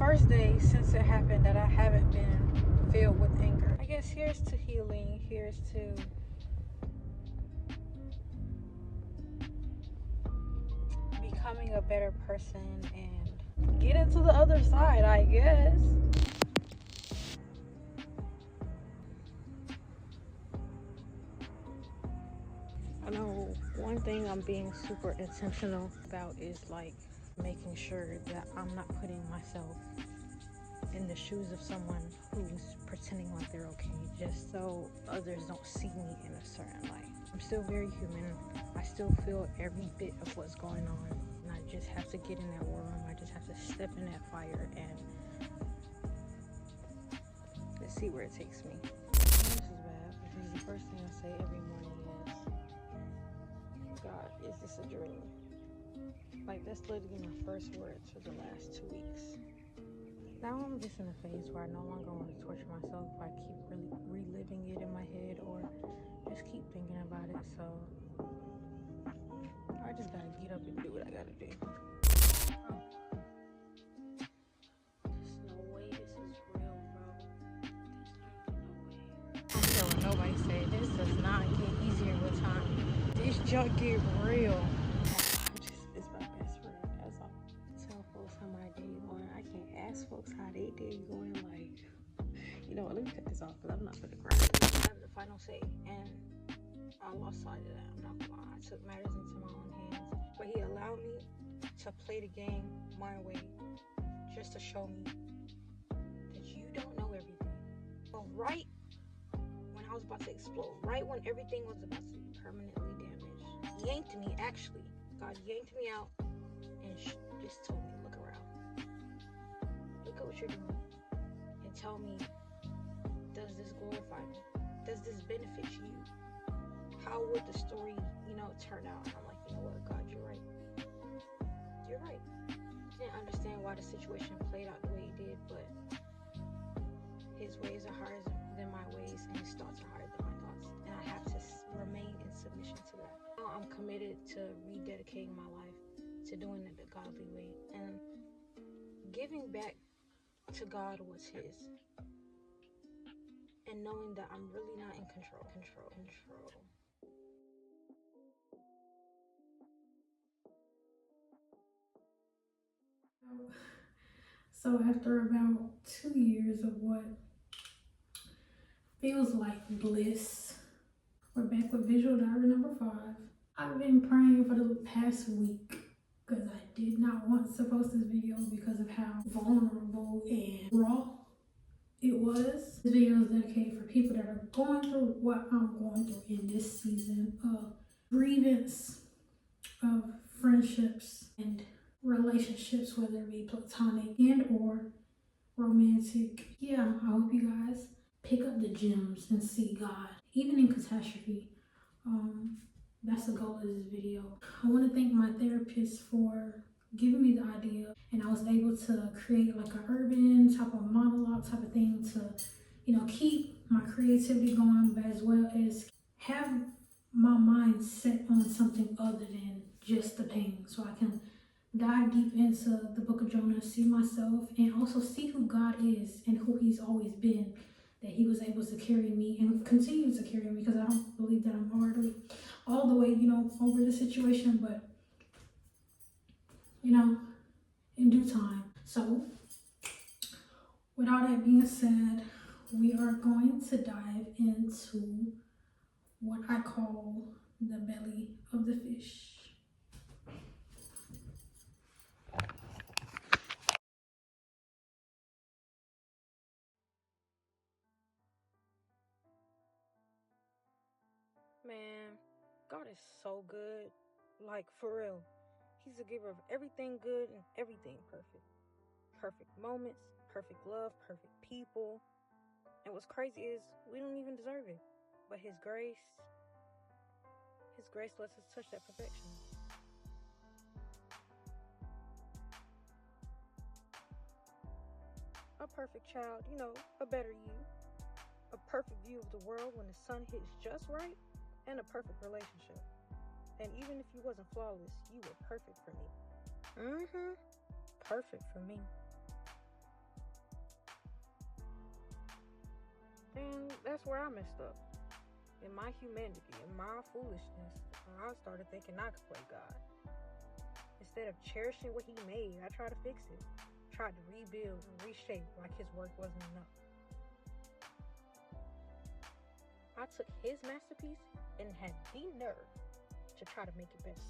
first day since it happened that I haven't been filled with anger. I guess here's to healing. Here's to becoming a better person and getting to the other side, I guess. I know one thing I'm being super intentional about is like making sure that I'm not putting myself in the shoes of someone who's pretending like they're okay just so others don't see me in a certain light. I'm still very human. I still feel every bit of what's going on, and I just have to get in that war room. I just have to step in that fire and let's see where it takes me. This is bad because the first thing I say every morning is, God, is this a dream? Like, that's literally my first words for the last 2 weeks. Now I'm just in a phase where I no longer want to torture myself by keep reliving it in my head or just keep thinking about it. So I just gotta get up and do what I gotta do. There's no way this is real, bro. There's no way. I don't care what nobody say. This does not get easier with time. This junk get real. It's my best friend. That's all. Tell folks how my day going. I can't ask folks how they day going. Like, you know what? Let me cut this off because I'm not gonna cry. I have the final say, and I lost sight of that. I'm not gonna lie. I took matters into my own hands, but he allowed me to play the game my way, just to show me that you don't know everything. But right when I was about to explode, right when everything was about to be permanently damaged, yanked me. Actually, God yanked me out and just told me, look around, look at what you're doing, and tell me, does this glorify me? Does this benefit you? How would the story, turn out? And I'm like, you know what, God, you're right. You're right. I didn't understand why the situation played out the way it did, but his ways are higher than my ways, and his thoughts are higher than my thoughts. And I have to remain in submission to that. Now I'm committed to rededicating my life to doing it the godly way and giving back to God what's his, and knowing that I'm really not in control. So after about 2 years of what feels like bliss, we're back with visual diary number 5. I've been praying for the past week because I did not want to post this video because of how vulnerable and raw it was. This video is dedicated for people that are going through what I'm going through in this season of grievance, of friendships and relationships, whether it be platonic and or romantic. Yeah, I hope you guys pick up the gems and see God, even in catastrophe. That's the goal of this video. I want to thank my therapist for giving me the idea, and I was able to create like an urban type of monologue type of thing to, keep my creativity going, but as well as have my mind set on something other than just the pain, so I can dive deep into the book of Jonah, see myself, and also see who God is and who he's always been, that he was able to carry me and continue to carry me, because I don't believe that I'm already all the way, over the situation, but, in due time. So, with all that being said, we are going to dive into what I call the belly of the fish. Man, God is so good. Like, for real. He's a giver of everything good and everything perfect. Perfect moments, perfect love, perfect people. And what's crazy is we don't even deserve it. But His grace lets us touch that perfection. A perfect child, a better you. A perfect view of the world when the sun hits just right. And a perfect relationship. And even if you wasn't flawless, you were perfect for me. Perfect for me. that's where I messed up. In my humanity, in my foolishness, I started thinking I could play God. Instead of cherishing what he made, I tried to fix it. Tried to rebuild and reshape like his work wasn't enough. I took his masterpiece and had the nerve to try to make it better.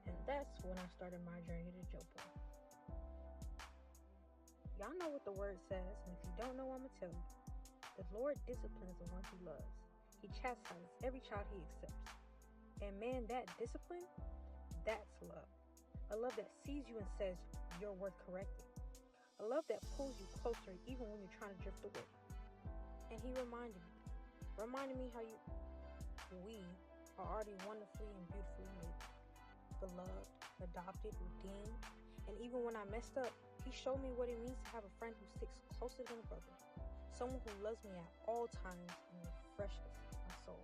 And that's when I started my journey to Jopo. Y'all know what the word says, and if you don't know, I'm going to tell you. The Lord disciplines the one he loves. He chastises every child he accepts. And man, that discipline, that's love. A love that sees you and says you're worth correcting. A love that pulls you closer even when you're trying to drift away. And he reminded me how we are already wonderfully and beautifully made. Beloved, adopted, redeemed. And even when I messed up, he showed me what it means to have a friend who sticks closer than a brother. Someone who loves me at all times and refreshes my soul.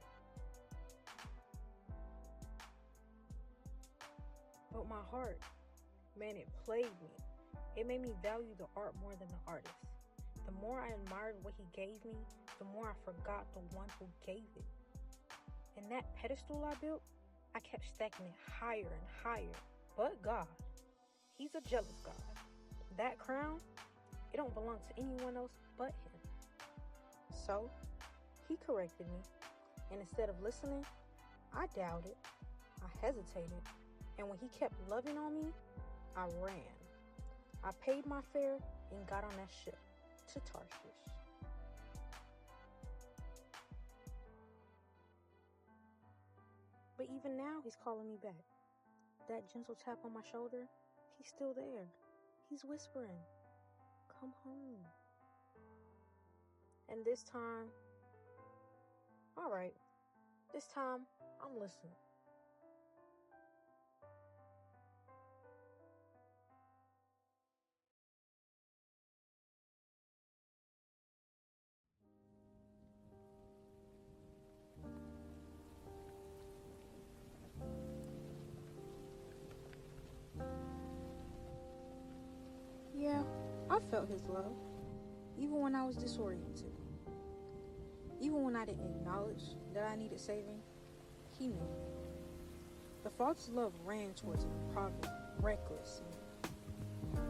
But my heart, man, it played me. It made me value the art more than the artist. The more I admired what he gave me, the more I forgot the one who gave it. And that pedestal I built, I kept stacking it higher and higher. But God, he's a jealous God. That crown, it don't belong to anyone else but him. So, he corrected me. And instead of listening, I doubted, I hesitated. And when he kept loving on me, I ran. I paid my fare and got on that ship to Tarshish. But even now, he's calling me back. That gentle tap on my shoulder, he's still there. He's whispering, come home. And this time, all right, this time, I'm listening. Yeah, I felt his love, even when I was disoriented. Even when I didn't acknowledge that I needed saving, he knew. The Father's love ran towards a prophet, reckless.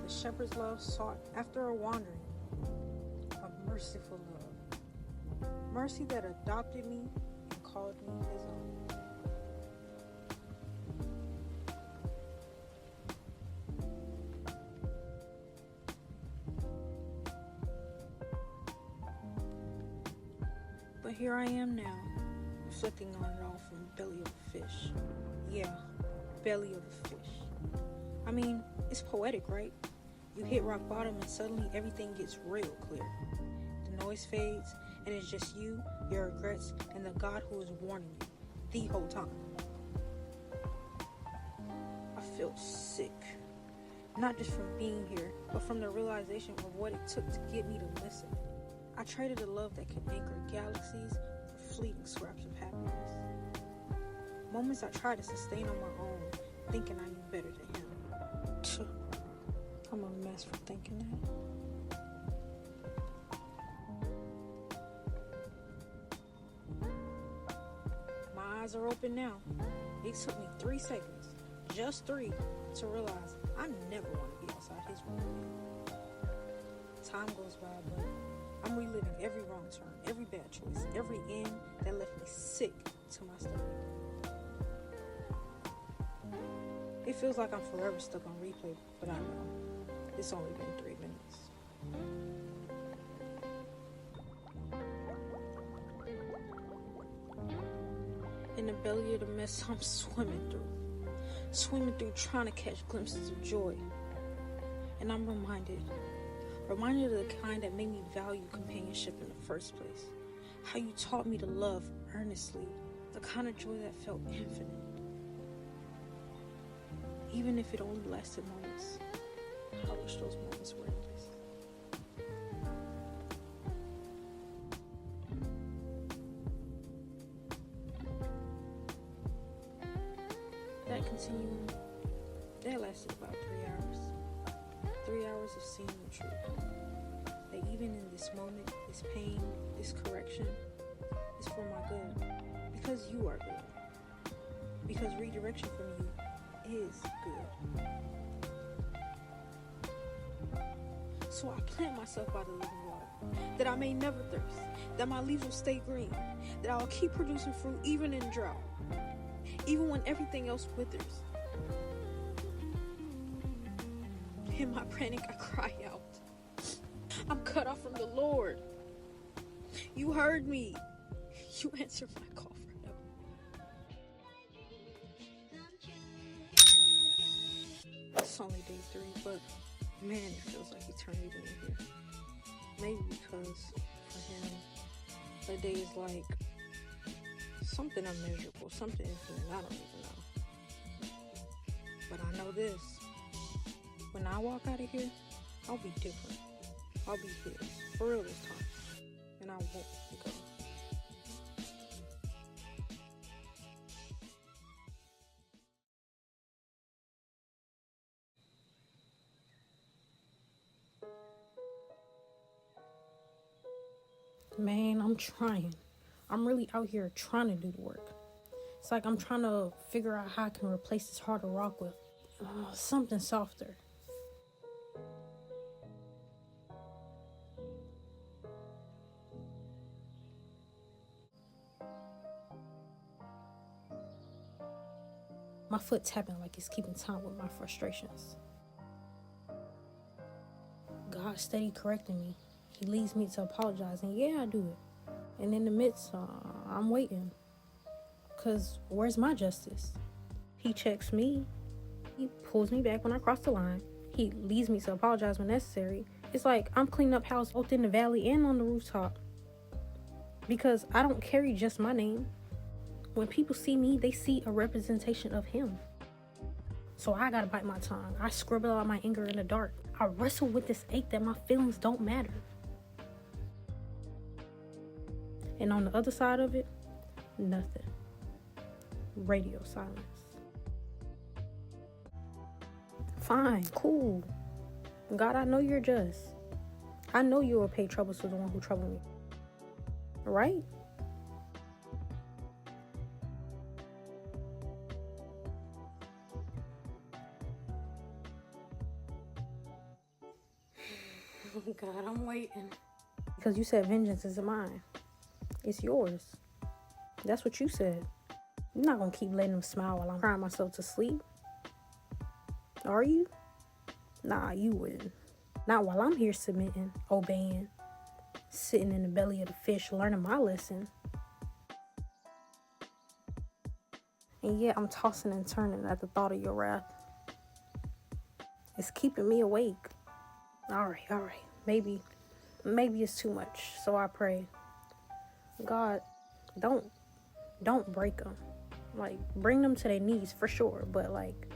The shepherd's love sought after a wandering, a merciful love. Mercy that adopted me and called me his own. But here I am now, reflecting on it all from belly of a fish. Yeah, belly of a fish. I mean, it's poetic, right? You hit rock bottom and suddenly everything gets real clear. The noise fades and it's just you, your regrets, and the God who is warning you the whole time. I feel sick. Not just from being here, but from the realization of what it took to get me to listen. I traded a love that could anchor galaxies for fleeting scraps of happiness. Moments I tried to sustain on my own, thinking I knew better than him. I'm a mess for thinking that. My eyes are open now. It took me 3 seconds, just 3, to realize I never want to be outside his room again. Time goes by, but I'm reliving every wrong turn, every bad choice, every end that left me sick to my stomach. It feels like I'm forever stuck on replay, but I know it's only been 3 minutes. In the belly of the mess I'm swimming through trying to catch glimpses of joy. And I'm reminded of the kind that made me value companionship in the first place. How you taught me to love earnestly, the kind of joy that felt infinite. Even if it only lasted moments, I wish those moments were endless. That lasted about 3 hours. 3 hours of seeing the truth. That even in this moment, this pain, this correction, is for my good. Because you are good. Because redirection from you is good. So I plant myself by the living water, that I may never thirst, that my leaves will stay green, that I will keep producing fruit even in drought, even when everything else withers. In my panic, I cry out. I'm cut off from the Lord. You heard me. You answered my call for help. It's only day 3, but man, it feels like eternity in here. Maybe because for him, a day is like something unmeasurable, something infinite. I don't even know. But I know this. When I walk out of here, I'll be different. I'll be his. For real this time. And I won't go. Man, I'm trying. I'm really out here trying to do the work. It's like I'm trying to figure out how I can replace this harder rock with something softer. My foot tapping like it's keeping time with my frustrations. God steady correcting me. He leads me to apologize, and yeah, I do it. And in the midst, I'm waiting. Because where's my justice? He checks me. He pulls me back when I cross the line. He leads me to apologize when necessary. It's like I'm cleaning up house both in the valley and on the rooftop. Because I don't carry just my name. When people see me, they see a representation of him. So I gotta bite my tongue. I scribble out my anger in the dark. I wrestle with this ache that my feelings don't matter. And on the other side of it, nothing. Radio silence. Fine, cool. God, I know you're just. I know you will pay trouble to the one who troubled me. Right? God, I'm waiting. Because you said vengeance is mine. It's yours. That's what you said. You're not going to keep letting them smile while I'm crying myself to sleep. Are you? Nah, you wouldn't. Not while I'm here submitting, obeying, sitting in the belly of the fish, learning my lesson. And yet I'm tossing and turning at the thought of your wrath. It's keeping me awake. All right. Maybe it's too much. So I pray, God, don't break them. Like, bring them to their knees for sure, but like,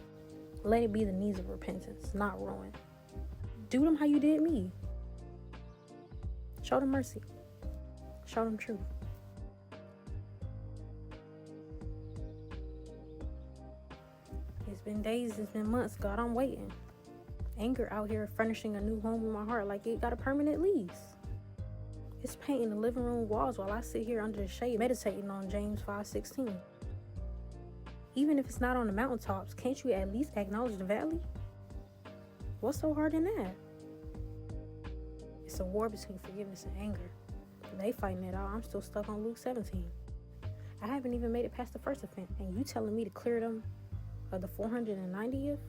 let it be the knees of repentance, not ruin. Do them how you did me. Show them mercy. Show them truth. It's been days, it's been months. God, I'm waiting. Anger out here furnishing a new home in my heart like it got a permanent lease. It's painting the living room walls while I sit here under the shade meditating on James 5:16. Even if it's not on the mountaintops, can't you at least acknowledge the valley? What's so hard in that? It's a war between forgiveness and anger. They fighting it out. I'm still stuck on Luke 17. I haven't even made it past the first offense, and you telling me to clear them of the 490th?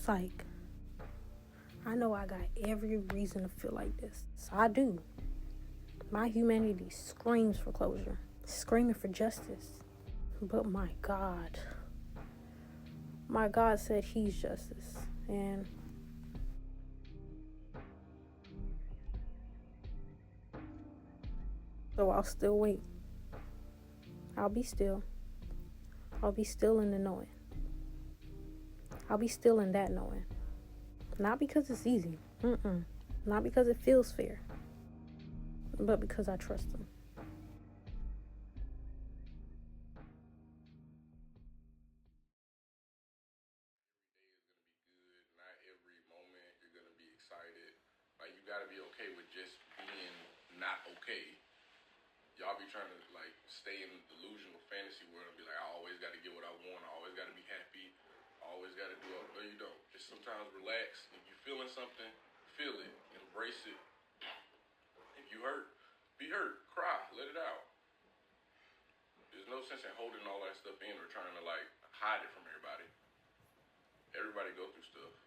Like, I know I got every reason to feel like this. So I do. My humanity screams for closure, screaming for justice. But my God said he's justice. And so I'll still wait. I'll be still. I'll be still in the knowing. I'll be still in that knowing. Not because it's easy. Not because it feels fair. But because I trust him. gotta be okay with just being not okay. Y'all be trying to like stay in the delusional fantasy world and be like, I always gotta get what I want, I always gotta be happy, I always gotta do it. No, you don't. Just sometimes relax. If you're feeling something, feel it, embrace it. If you hurt, be hurt, cry, let it out. There's no sense in holding all that stuff in or trying to like hide it from everybody. Everybody go through stuff.